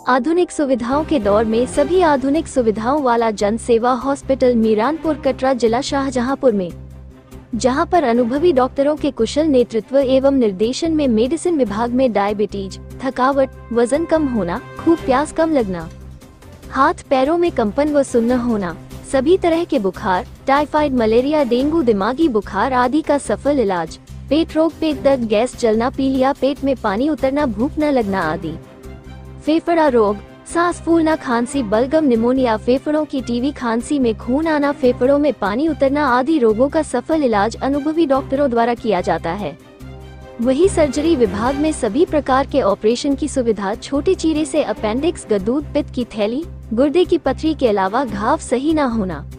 आधुनिक सुविधाओं के दौर में सभी आधुनिक सुविधाओं वाला जन सेवा हॉस्पिटल मीरानपुर कटरा जिला शाहजहांपुर में, जहां पर अनुभवी डॉक्टरों के कुशल नेतृत्व एवं निर्देशन में मेडिसिन विभाग में डायबिटीज, थकावट, वजन कम होना, खूब प्यास कम लगना, हाथ पैरों में कंपन व सुन्न होना, सभी तरह के बुखार, टाइफाइड, मलेरिया, डेंगू, दिमागी बुखार आदि का सफल इलाज, पेट रोग, पेट दर्द, गैस जलना, पीलिया, पेट में पानी उतरना, भूख न लगना आदि, फेफड़ा रोग, सांस फूलना, खांसी, बलगम, निमोनिया, फेफड़ों की टीवी, खांसी में खून आना, फेफड़ों में पानी उतरना आदि रोगों का सफल इलाज अनुभवी डॉक्टरों द्वारा किया जाता है। वही सर्जरी विभाग में सभी प्रकार के ऑपरेशन की सुविधा, छोटे चीरे से अपेंडिक्स, गद्दूद, पित्त की थैली, गुर्दे की पथरी के अलावा घाव सही न होना,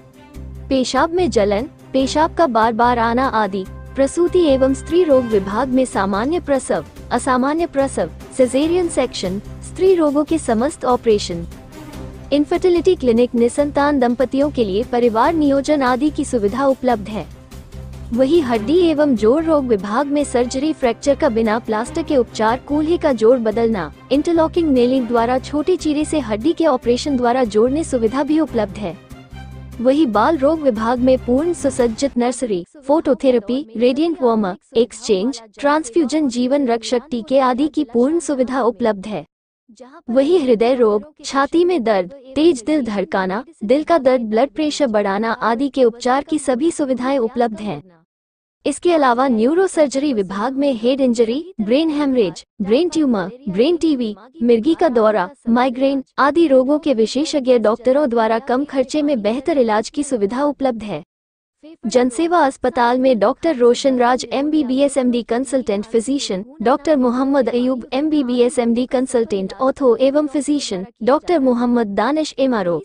पेशाब में जलन, पेशाब का बार बार आना आदि, प्रसूति एवं स्त्री रोग विभाग में सामान्य प्रसव, असामान्य प्रसव, सिजेरियन सेक्शन, स्त्री रोगों के समस्त ऑपरेशन, इनफर्टिलिटी क्लिनिक, निसंतान दंपतियों के लिए परिवार नियोजन आदि की सुविधा उपलब्ध है। वही हड्डी एवं जोड़ रोग विभाग में सर्जरी, फ्रैक्चर का बिना प्लास्टर के उपचार, कूल्हे का जोड़ बदलना, इंटरलॉकिंग नेलिंग द्वारा छोटे चीरे से हड्डी के ऑपरेशन द्वारा जोड़ने सुविधा भी उपलब्ध है। वही बाल रोग विभाग में पूर्ण सुसज्जित nursery, phototherapy, radiant warmer, exchange, transfusion, जीवन रक्षक टीके आदि की पूर्ण सुविधा उपलब्ध है। वही हृदय रोग, छाती में दर्द, तेज दिल धड़काना, दिल का दर्द, ब्लड प्रेशर बढ़ाना आदि के उपचार की सभी सुविधाएं उपलब्ध हैं। इसके अलावा न्यूरो सर्जरी विभाग में head injury, brain haemorrhage, brain tumour, brain TB, मिर्गी का दौरा, माइग्रेन आदि रोगों के विशेषज्ञ डॉक्टरों द्वारा कम खर्चे में बेहतर इलाज की सुविधा उपलब्ध है। जनसेवा अस्पताल में doctor Roshan Raj MBBS MD consultant physician, doctor Mohammad Ayub MBBS MD consultant ortho एवं physician, doctor Mohammad Danish MRO,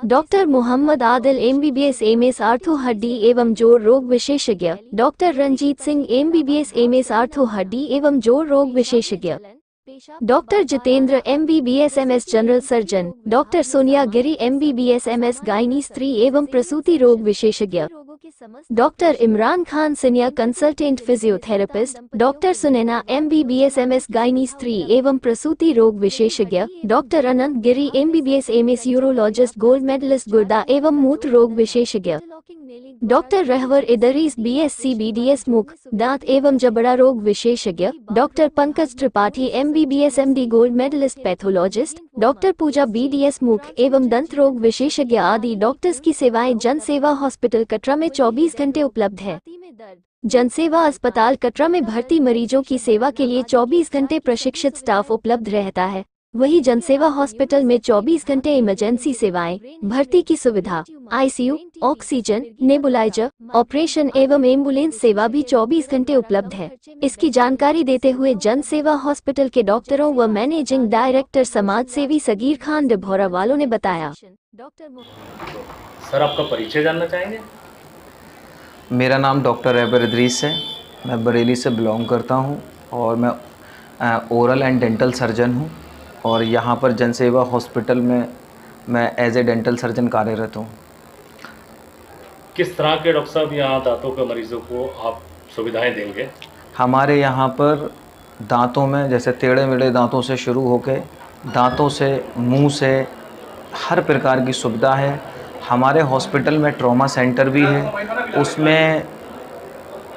doctor Mohammad Adil MBBS MS ortho हड्डी एवं जोड़ रोग विशेषज्ञ, doctor Ranjeet Singh MBBS MS ortho हड्डी एवं जोड़ रोग विशेषज्ञ, doctor Jitendra MBBS MS general surgeon, doctor Sonia Giri MBBS MS gynae स्त्री एवं प्रसूति रोग विशेषज्ञ, doctor Imran Khan senior consultant physiotherapist, doctor Sunaina MBBS MS gynae स्त्री एवं प्रसूति रोग विशेषज्ञ, doctor Anant Giri MBBS MS urologist, gold medallist गुर्दा एवं मूत्र रोग विशेषज्ञ, डॉक्टर रहवर इदरीस BSc BDS मुख, दांत एवं जबड़ा रोग विशेषज्ञ, doctor Pankaj Tripathi MBBS MD gold medallist pathologist, doctor Pooja BDS मुख एवं दंत रोग विशेषज्ञ आदि डॉक्टर्स की सेवाएं जन सेवा हॉस्पिटल कटरा में 24 घंटे उपलब्ध है। जनसेवा अस्पताल कटरा में भर्ती मरीजों की सेवा के लिए 24 घंटे प्रशिक्षित स्टाफ उपलब्ध रहता है। वही जनसेवा हॉस्पिटल में 24 घंटे इमरजेंसी सेवाएं, भर्ती की सुविधा, ICU, ऑक्सीजन, नेबुलाइजर, ऑपरेशन एवं एम्बुलेंस सेवा भी 24 घंटे उपलब्ध है। इसकी जानकारी देते हुए जन सेवा हॉस्पिटल के डॉक्टरों व मैनेजिंग डायरेक्टर समाज सेवी सगीर खान डिभौरा वालों ने बताया। सर, आपका परिचय जानना चाहेंगे? मेरा नाम डॉक्टर रहवर इदरीस है। मैं बरेली से बिलोंग करता हूँ और मैं ओरल एंड डेंटल सर्जन हूँ और यहाँ पर जनसेवा हॉस्पिटल में मैं एज ए डेंटल सर्जन कार्यरत हूँ। किस तरह के डॉक्टर साहब यहाँ दांतों के मरीजों को आप सुविधाएं देंगे? हमारे यहाँ पर दांतों में जैसे टेढ़े मेढ़े दांतों से शुरू होकर दांतों से, मुंह से, हर प्रकार की सुविधा है। हमारे हॉस्पिटल में ट्रॉमा सेंटर भी है, उसमें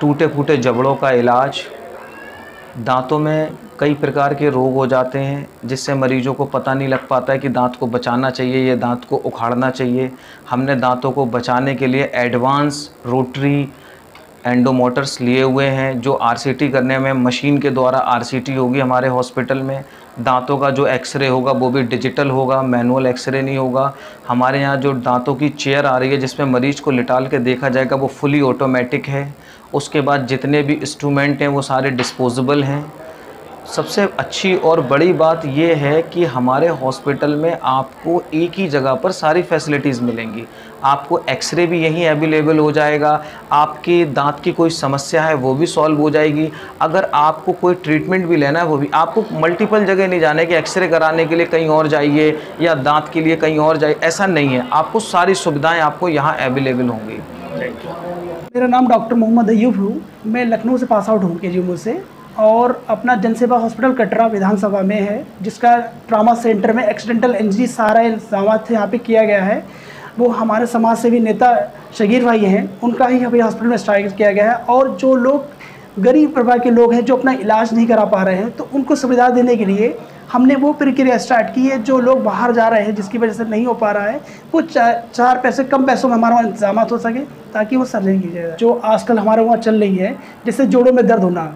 टूटे फूटे जबड़ों का इलाज, दांतों में कई प्रकार के रोग हो जाते हैं जिससे मरीजों को पता नहीं लग पाता है कि दांत को बचाना चाहिए या दांत को उखाड़ना चाहिए। हमने दांतों को बचाने के लिए एडवांस रोटरी एंडोमोटर्स लिए हुए हैं जो RCT करने में मशीन के द्वारा RCT होगी हमारे हॉस्पिटल में। दांतों का जो एक्सरे होगा वो भी डिजिटल होगा, मैनुअल एक्सरे नहीं होगा। हमारे यहाँ जो दांतों की चेयर आ रही है जिसमें मरीज को लिटाल के देखा जाएगा वो फुली ऑटोमेटिक है। उसके बाद जितने भी इंस्ट्रूमेंट हैं वो सारे डिस्पोजेबल हैं। सबसे अच्छी और बड़ी बात ये है कि हमारे हॉस्पिटल में आपको एक ही जगह पर सारी फैसिलिटीज़ मिलेंगी। आपको एक्सरे भी यहीं अवेलेबल हो जाएगा, आपकी दांत की कोई समस्या है वो भी सॉल्व हो जाएगी। अगर आपको कोई ट्रीटमेंट भी लेना है वो भी, आपको मल्टीपल जगह नहीं जाना है कि एक्सरे कराने के लिए कहीं और जाइए या दांत के लिए कहीं और जाइए, ऐसा नहीं है। आपको सारी सुविधाएँ आपको यहाँ अवेलेबल होंगी। मेरा नाम डॉक्टर मोहम्मद अयूब हूँ। मैं लखनऊ से पास आउट हूँ KGMU से। और अपना जनसेवा हॉस्पिटल कटरा विधानसभा में है, जिसका ट्रॉमा सेंटर में एक्सीडेंटल इंजरी सारा इंतजाम यहाँ पे किया गया है। वो हमारे समाज सेवी नेता शगीर भाई हैं, उनका ही अभी हॉस्पिटल में स्टार्ट किया गया है। और जो लोग गरीब परिवार के लोग हैं जो अपना इलाज नहीं करा पा रहे हैं, तो उनको सुविधा देने के लिए हमने वो प्रक्रिया स्टार्ट की है। जो लोग बाहर जा रहे हैं जिसकी वजह से नहीं हो पा रहा है, वो चार पैसे कम पैसों में हमारे वहाँ इंतजाम हो सके ताकि वो सर्जरी की जाए। जो आजकल हमारे वहाँ चल रही है, जैसे जोड़ों में दर्द होना,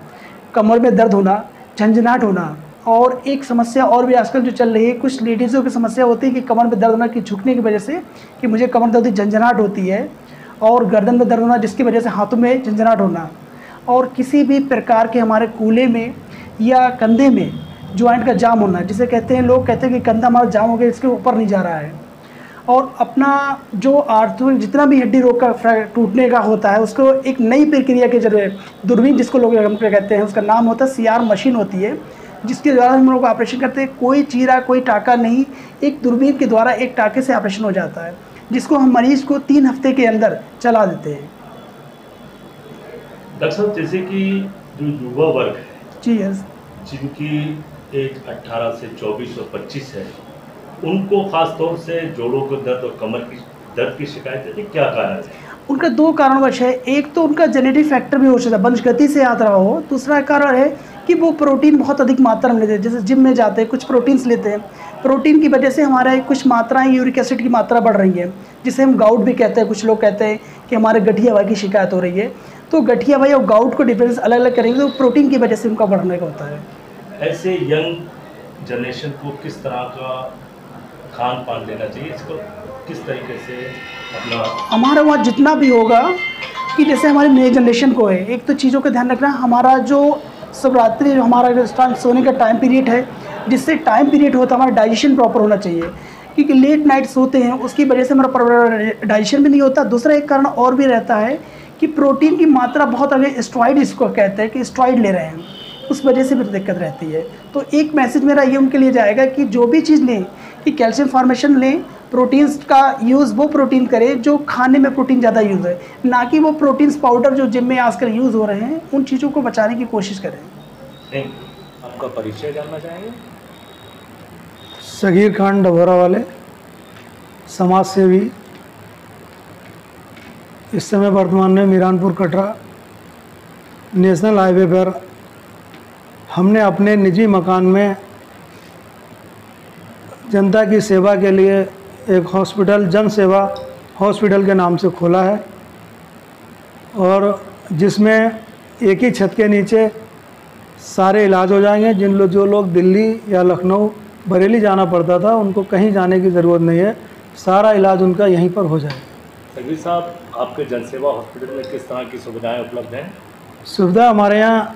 कमर में दर्द होना, झंझनाहट होना, और एक समस्या और भी आजकल जो चल रही है, कुछ लेडीज़ों की समस्या होती है कि कमर में दर्द होना की झुकने की वजह से कि मुझे कमर दर्द झंझनाहट होती है, और गर्दन में दर्द होना जिसकी वजह से हाथों में झंझनाहट होना, और किसी भी प्रकार के हमारे कूल्हे में या कंधे में जॉइंट का जाम होना, जिसे कहते हैं, लोग कहते हैं कि कंधा हमारा जाम हो गया, इसके ऊपर नहीं जा रहा है। और अपना जो आर्थो जितना भी हड्डी रोग का टूटने का होता है, उसको एक नई प्रक्रिया के जरिए दूरबीन जिसको लोग हम कहते हैं, उसका नाम होता है CR मशीन होती है, जिसके द्वारा हम लोग ऑपरेशन करते हैं। कोई चीरा कोई टाका नहीं, एक दूरबीन के द्वारा एक टाके से ऑपरेशन हो जाता है, जिसको हम मरीज को 3 हफ्ते के अंदर चला देते हैं। डॉक्टर साहब, जैसे कि जो युवा वर्ग है जी यस, जिनकी एज 18 से 24 और 25 है, उनको खास तौर से जोड़ों के दर्द और कमर की दर्द की शिकायत है, क्या कारण है? उनका 2 कारणवश है। एक तो उनका जेनेटिक फैक्टर भी हो सकता है, वंशगति से याद रहा हो। दूसरा कारण है कि वो प्रोटीन बहुत अधिक मात्रा में लेते हैं, जैसे जिम में जाते हैं, कुछ प्रोटीन्स लेते हैं। प्रोटीन की वजह से हमारे कुछ मात्राएं, यूरिक एसिड की मात्रा बढ़ रही है, जिसे हम गाउट भी कहते हैं। कुछ लोग कहते हैं कि हमारे गठिया भाई की शिकायत हो रही है, तो गठिया भाई और गाउट को डिफरेंस अलग अलग करेंगे, तो प्रोटीन की वजह से उनका बढ़ने का होता है। ऐसे यंग जनरेशन को किस तरह का खान पान लेना चाहिए, इसको किस तरीके से अपना? हमारा वहाँ जितना भी होगा कि जैसे हमारे नए जनरेशन को है, एक तो चीज़ों का ध्यान रखना, हमारा जो शिवरात्रि जो हमारा सोने का टाइम पीरियड है, जिससे टाइम पीरियड होता है हमारा डाइजेशन प्रॉपर होना चाहिए, क्योंकि लेट नाइट सोते हैं, उसकी वजह से हमारा डाइजेशन भी नहीं होता। दूसरा एक कारण और भी रहता है कि प्रोटीन की मात्रा बहुत, अगर स्टेरॉइड इसको कहते हैं कि स्टेरॉइड ले रहे हैं, उस वजह से भी दिक्कत रहती है। तो एक मैसेज मेरा ये उनके लिए जाएगा कि जो भी चीज़ लें, कि कैल्शियम फॉर्मेशन लें, प्रोटीन्स का यूज़ वो प्रोटीन करें जो खाने में प्रोटीन ज़्यादा यूज़ है, ना कि वो प्रोटीन्स पाउडर जो जिम में आजकल यूज़ हो रहे हैं, उन चीज़ों को बचाने की कोशिश करें। आपका परिचय जानना चाहेंगे? शगीर खान डभोरा वाले, समाज सेवी। इस समय वर्तमान में मीरानपुर कटरा नेशनल हाईवे पर हमने अपने निजी मकान में जनता की सेवा के लिए एक हॉस्पिटल, जन सेवा हॉस्पिटल के नाम से खोला है, और जिसमें एक ही छत के नीचे सारे इलाज हो जाएंगे। जो लोग दिल्ली या लखनऊ, बरेली जाना पड़ता था, उनको कहीं जाने की ज़रूरत नहीं है, सारा इलाज उनका यहीं पर हो जाएगा। शगीर साहब, आपके जनसेवा हॉस्पिटल में किस तरह की सुविधाएं उपलब्ध हैं? सुविधा हमारे यहाँ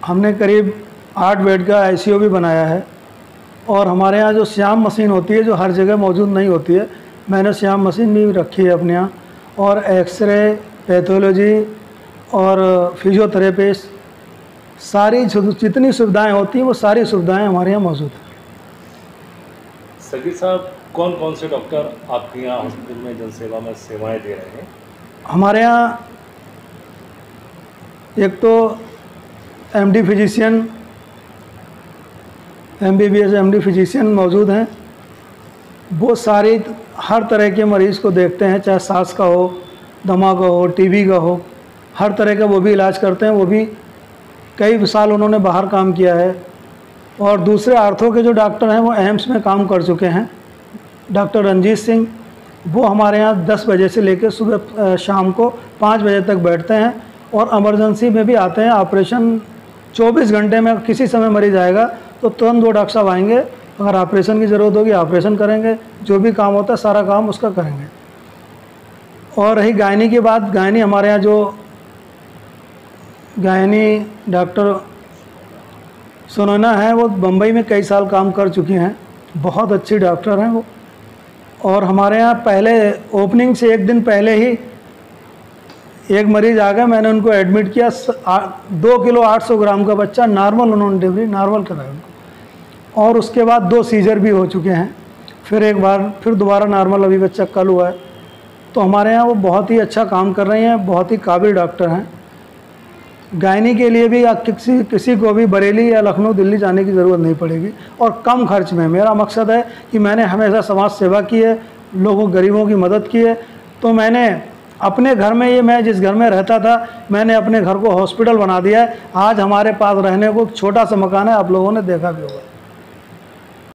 हमने करीब 8 बेड का ICU भी बनाया है, और हमारे यहाँ जो श्याम मशीन होती है, जो हर जगह मौजूद नहीं होती है, मैंने श्याम मशीन भी रखी है अपने यहाँ, और एक्सरे, पैथोलॉजी और फिजियोथेरेपिस्ट, सारी जितनी सुविधाएं होती हैं वो सारी सुविधाएं हमारे यहाँ मौजूद हैं। शगीर साहब, कौन कौन से डॉक्टर आपके यहाँ हॉस्पिटल में जनसेवा में सेवाएं दे रहे हैं? हमारे यहाँ एक तो MD physician, MBBS MD physician मौजूद हैं। वो सारे हर तरह के मरीज़ को देखते हैं, चाहे सांस का हो, दमा का हो, TB का हो, हर तरह का वो भी इलाज करते हैं। वो भी कई साल उन्होंने बाहर काम किया है। और दूसरे आर्थो के जो डॉक्टर हैं वो एम्स में काम कर चुके हैं। डॉक्टर रंजीत सिंह, वो हमारे यहाँ 10 बजे से लेकर सुबह शाम को 5 बजे तक बैठते हैं, और इमरजेंसी में भी आते हैं। ऑपरेशन 24 घंटे में किसी समय मरीज आएगा तो तुरंत वो डॉक्टर साहब आएंगे, अगर ऑपरेशन की ज़रूरत होगी ऑपरेशन करेंगे, जो भी काम होता है सारा काम उसका करेंगे। और रही गायनी की बात, गायनी हमारे यहाँ जो गायनी डॉक्टर सुनैना है, वो बम्बई में कई साल काम कर चुकी हैं, बहुत अच्छी डॉक्टर हैं वो। और हमारे यहाँ पहले ओपनिंग से 1 दिन पहले ही एक मरीज़ आ गया, मैंने उनको एडमिट किया। 2 किलो 800 ग्राम का बच्चा, नॉर्मल, उन्होंने डिलीवरी नॉर्मल कराया उनको, और उसके बाद 2 सीजर भी हो चुके हैं। फिर दोबारा नॉर्मल अभी बच्चा कल हुआ है। तो हमारे यहाँ वो बहुत ही अच्छा काम कर रहे हैं, बहुत ही काबिल डॉक्टर हैं। गायनी के लिए भी किसी को भी बरेली या लखनऊ दिल्ली जाने की ज़रूरत नहीं पड़ेगी और कम खर्च में। मेरा मकसद है कि मैंने हमेशा समाज सेवा की है, लोगों गरीबों की मदद की है, तो मैंने अपने घर में मैं जिस घर में रहता था मैंने अपने घर को हॉस्पिटल बना दिया है। आज हमारे पास रहने को छोटा सा मकान है, आप लोगों ने देखा भी होगा।